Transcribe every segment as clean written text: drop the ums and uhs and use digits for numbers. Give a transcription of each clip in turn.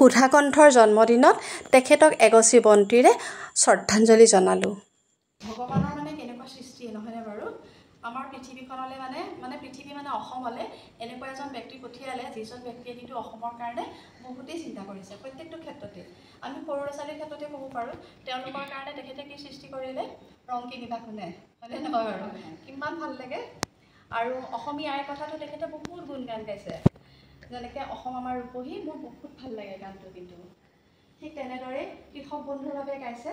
সুধাকণ্ঠৰ জন্মদিনত তেখেতক এগছি বন্তিৰে শ্ৰদ্ধাঞ্জলি জনালোঁ। ভগৱানৰ মানে কেনেকুৱা সৃষ্টি নহয়নে বাৰু? আমাৰ পৃথিৱীখনলৈ মানে পৃথিৱী মানে অসমলৈ এনেকুৱা এজন ব্যক্তি পঠিয়ালে যিজন ব্যক্তিয়ে কিন্তু অসমৰ কাৰণে বহুতেই চিন্তা কৰিছে প্ৰত্যেকটো ক্ষেত্ৰতে। আমি সৰু ল'ৰা ছোৱালীৰ ক্ষেত্ৰতে ক'ব পাৰোঁ, তেওঁলোকৰ কাৰণে তেখেতে কি সৃষ্টি কৰিলে? ৰং কিনিবা কোনে, হয়নে নহয় বাৰু? কিমান ভাল লাগে। আৰু অসমীয়া আইৰ কথাটো তেখেতে বহুত গুণগান গাইছে, যেনেকৈ অসম আমাৰ ৰূপহী, মোৰ বহুত ভাল লাগে গানটো। কিন্তু ঠিক তেনেদৰে কৃষক বন্ধুৰ বাবে গাইছে,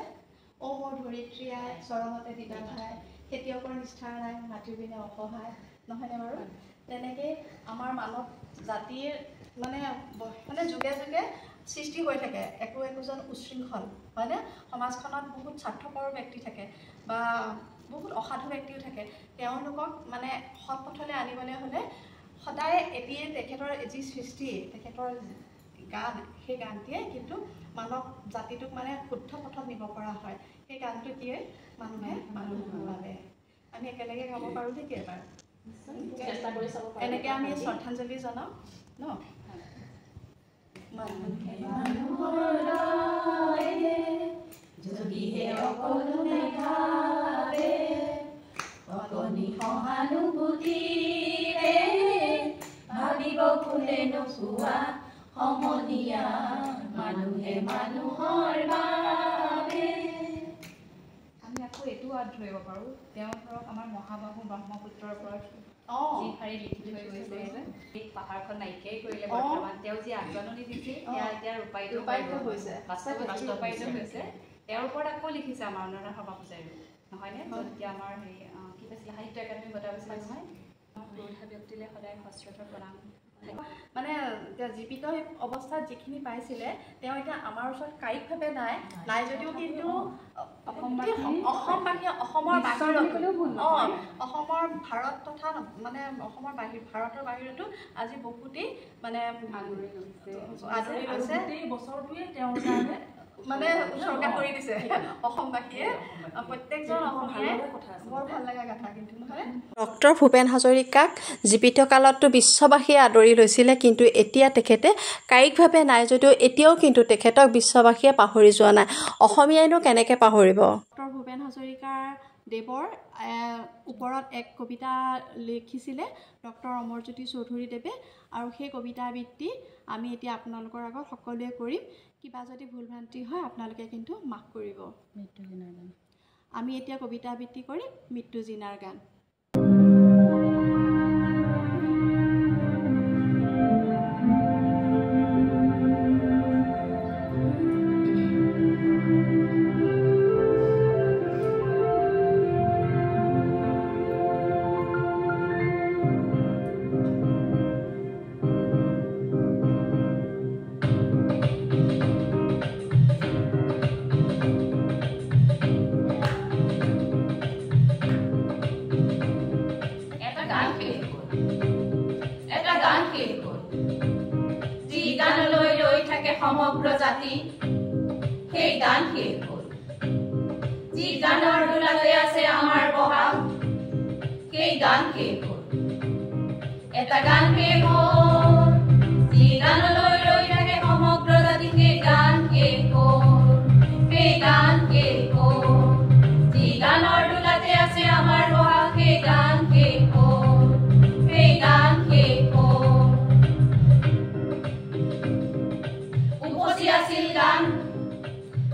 অ মোৰ ধৰিত্ৰী আই চৰণতে দিবা ঠাই, খেতিয়কৰ নিষ্ঠাৰ নাই মাটিৰ বিনে অসহায়, নহয়নে বাৰু? তেনেকৈ আমাৰ মানৱ জাতিৰ মানে যুগে যুগে সৃষ্টি হৈ থাকে একোজন উচ্ছৃংখল, হয়নে? সমাজখনত বহুত স্বাৰ্থপৰ ব্যক্তি থাকে বা বহুত অসাধু ব্যক্তিও থাকে। তেওঁলোকক মানে সৎ পথলৈ আনিবলৈ হ'লে সদায় এটিয়ে তেখেতৰ যি সৃষ্টি, তেখেতৰ গান, সেই গানটিয়ে কিন্তু মানৱ জাতিটোক মানে শুদ্ধ পথত নিব পৰা হয়। সেই গানটো কিয়ে? মানুহে মানুহ বাবে। আমি একেলগে গাব পাৰোঁ নেকি এবাৰ? এনেকৈ আমি শ্ৰদ্ধাঞ্জলি জনাওঁ ন? মানুহে মানুহৰ দৰে যদিহে অকলো নেভাবে, অকণি সহানুভূতিৰে ভাবিব কোনে নোচোৱা সমনীয়া মানুহে মানুহৰ বাবে। আমি আকৌ এইটোও আঁত ধৰিব পাৰোঁ, তেওঁ ধৰক আমাৰ মহাবাহু ব্ৰহ্মপুত্ৰৰ ওপৰত যি শাৰী লিখি থৈ গৈছে, এই পাহাৰখন নাইকিয়াই কৰিলে বৰ্তমান। তেওঁ যি আগজাননী দিছিল সেয়া এতিয়া ৰূপায়িত হৈছে, বাস্তৱায়িত হৈছে। তেওঁৰ ওপৰত আকৌ লিখিছে আমাৰ অনুৰাধা শৰ্মা পূজাৰীয়ে, নহয়নে? যেতিয়া আমাৰ হেৰি কি কৈছিলে, সাহিত্য একাডেমি বঁটা পাইছিলে নহয়। পুৰুষা ব্যক্তিলে সদায় সশ্ৰদ্ধ প্ৰণাম। মানে এতিয়া জীৱিত অৱস্থাত যিখিনি পাইছিলে, তেওঁ এতিয়া আমাৰ ওচৰত কায়িকভাৱে নাই যদিও কিন্তু অসমবাসী অসমৰ বাহিৰতো অসমৰ ভাৰত তথা মানে অসমৰ ভাৰতৰ বাহিৰতো আজি বহুতেই মানে আদৰি লৈছে। বছৰটোৱে তেওঁৰ কাৰণে মানে উৎসৰ্গা কৰি দিছে অসমবাসীয়ে, প্ৰত্যেকজন অসমীয়াই। বৰ ভাল লগা কথা কিন্তু নহয়? ডক্টৰ ভূপেন হাজৰিকাক জীৱিত কালততো বিশ্ববাসীয়ে আদৰি লৈছিলে, কিন্তু এতিয়া তেখেতে কায়িকভাৱে নাই যদিও এতিয়াও কিন্তু তেখেতক বিশ্ববাসীয়ে পাহৰি যোৱা নাই। অসমীয়াইনো কেনেকৈ পাহৰিব? ডক্টৰ ভূপেন হাজৰিকাৰ দেৱৰ ওপৰত এক কবিতা লিখিছিলে ডক্টৰ অমৰজ্যোতি চৌধুৰীদেৱে, আৰু সেই কবিতা আবৃত্তি আমি এতিয়া আপোনালোকৰ আগত সকলোৱে কৰিম। কিবা যদি ভুল ভ্ৰান্তি হয় আপোনালোকে কিন্তু মাফ কৰিব। মৃত্যুজিনাৰ গান আমি এতিয়া কবিতা আবৃত্তি কৰিম, মৃত্যুজিনাৰ গান। সমগ্ৰ জাতি সেই গান শেষ হ'ল, যি গানৰ দোলাতে আছে আমাৰ বহাগ, সেই গান শেষ হ'ল। এটা গান শেষ হ'ল, যি গানলৈ ৰৈ থাকে সমগ্ৰ জাতি, সেই গান শেষ হ'ল, সেই গান শেষ হ'ল। যি গানৰ দোলাতে আছে আমাৰ বহাগ, সেই গান শেষ হ'ল, সেই গান শেষ হ'ল। আছিল গান,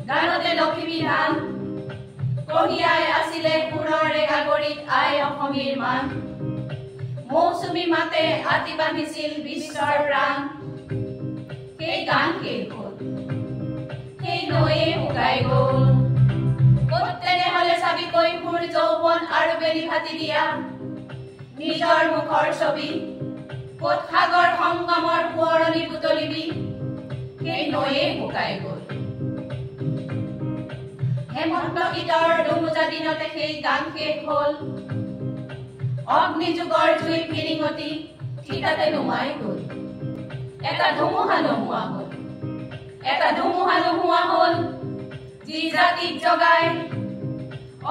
গানতে লক্ষ্মী ধান, কঢ়িয়াই আছিলে সুৰৰে গাগৰিত আই অসমীৰ মান। মৌচুমী মাতে আতি বান্ধিছিল বিশ্বৰ প্ৰাণ, সেই গান শেষ হ'ল, সেই নৈয়ে শুকাই গ'ল। ক'ত তেনেহলে চাবি কৈশোৰ যৌৱন আৰু বেলি ভাতি দিয়া নিজৰ মুখৰ ছবি, ক'ত সাগৰ সংগমৰ সোঁৱৰণি বুটলিবি, সেই নৈয়ে শুকাই গ'ল। হেমন্ত গীতৰ দুমোজা দিনতে সেই গান শেষ হ'ল, অগ্নিযুগৰ জুই ফিৰিঙতি ঠিকাতে নুমাই গ'ল। এটা ধুমুহা নোহোৱা হ'ল, এটা ধুমুহা নোহোৱা হ'ল, যি জাতিক জগাই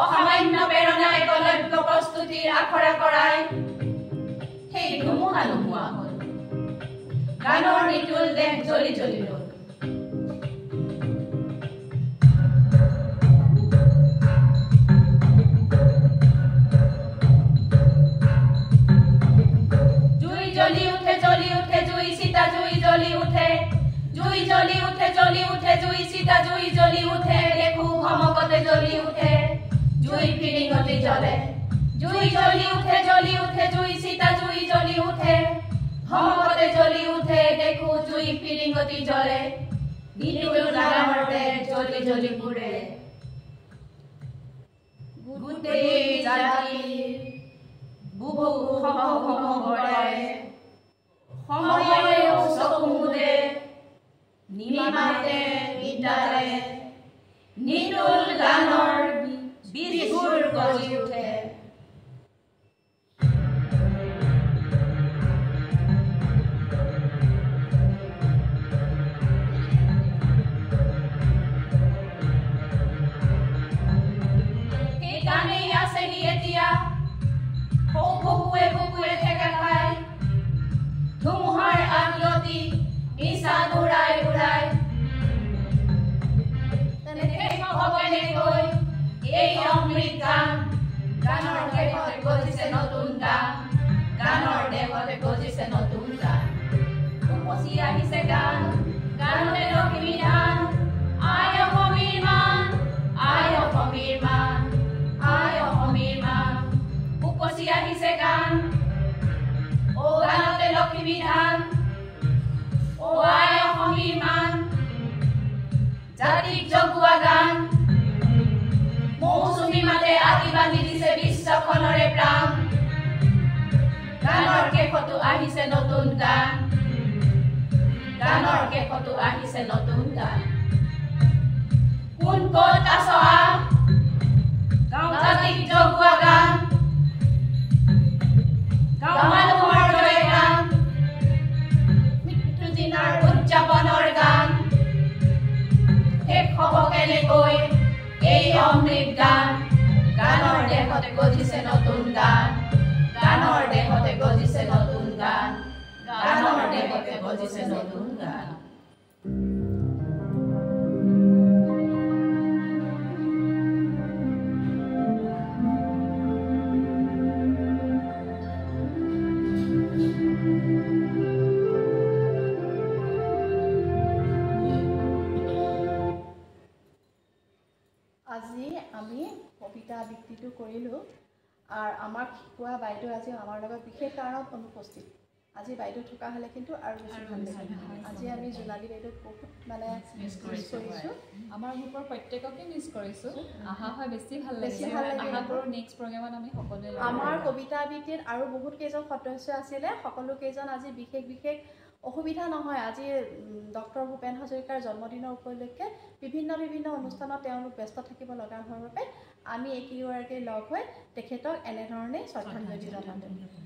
অসামান্য প্ৰেৰণাই কলব্য প্ৰস্তুতিৰ আখৰা কৰায়, সেই ধুমুহা নোহোৱা হ'ল। গানৰ নিতুল দেহ জ্বলি জ্বলি ৰ'ল, জুই জ্বলি উঠে জুই চিতা জুই জ্বলি উঠে দেখো ভমকতে জ্বলি উঠে জুই ফিৰিঙতি জ্বলে জুই জ্বলি উঠে জুই চিতা জুই জ্বলি উঠে ভমকতে জ্বলি উঠে দেখো জুই ফিৰিঙতি জ্বলে নিতুল গানতে জ্বলি জ্বলি পুৰে গোটেই জাতি বুবু খম খম ভৰাই সময়ও চকু মুদে নিমাতে বিদাৰে নিতুল গানৰ বীজবোৰ গজি উঠে গানেই আছেহি এতিয়া বুকুৱে ঠেকা খাই ধুমুহাৰ আগলতি নিচা ঘূৰাই ঘূৰাই কেনেকৈ এই অমৃত গান গানৰ দেশতে গজিছে নতুন গান গানৰ দেশতে গজিছে নতুন গান উপচি আহিছে গান গানতে লক্ষ্মী ধান আই অসমীৰ মান আই অসমীৰ মান আই অসমীৰ মান উপচি আহিছে গান ও গানতে লক্ষ্মী ধান ও আই অসমীৰ মান জাতিক জগোৱা গান মৌচুমী মাতে আদি বান্ধি দিছে বিশ্বখনৰে প্ৰাণ গানৰ কেশতো আহিছে নতুন গান গানৰ কেশতো আহিছে নতুন গান কোন ক'ত আছ গাঁও জাতিক জগোৱা গান গাঁও মানুহৰ জয় গান মৃত্যু দিনৰ উদযাপনৰ গান শেষ হ'ব কেনেকৈ এই অমৃত গান গানৰ দেশতে গজিছে নতুন গান গানৰ দেশতে গজিছে নতুন গান গানৰ দেশতে গজিছে নতুন গান আজি আমি কবিতা আবৃত্তিটো কৰিলোঁ আৰু আমাক শিকোৱা বাইদেউ আজি আমাৰ লগত বিশেষ কাৰণত অনুপস্থিত আজি বাইদেউ থকা হ'লে কিন্তু আৰু বেছি ভাল লাগিল আজি আমি জোনালী বাইদেউক বহুত মানে মিছ কৰিছোঁ আমাৰ গ্ৰুপৰ প্ৰত্যেককে মিছ কৰিছোঁ আহা হয় বেছি ভাল লাগিছে আশা কৰোঁ নেক্সট প্ৰগ্ৰেমত আমি সকলোৱে আমাৰ কবিতা আবৃত্তিত আৰু বহুত কেইজন সদস্য আছিলে সকলো কেইজন আজি বিশেষ অসুবিধা নহয় আজি ডক্টৰ ভূপেন হাজৰিকাৰ জন্মদিনৰ উপলক্ষে বিভিন্ন অনুষ্ঠানত তেওঁলোক ব্যস্ত থাকিব লগা হোৱাৰ বাবে আমি এইকেইগৰাকী লগ হৈ তেখেতক এনেধৰণে শ্ৰদ্ধাঞ্জলি জনালোঁ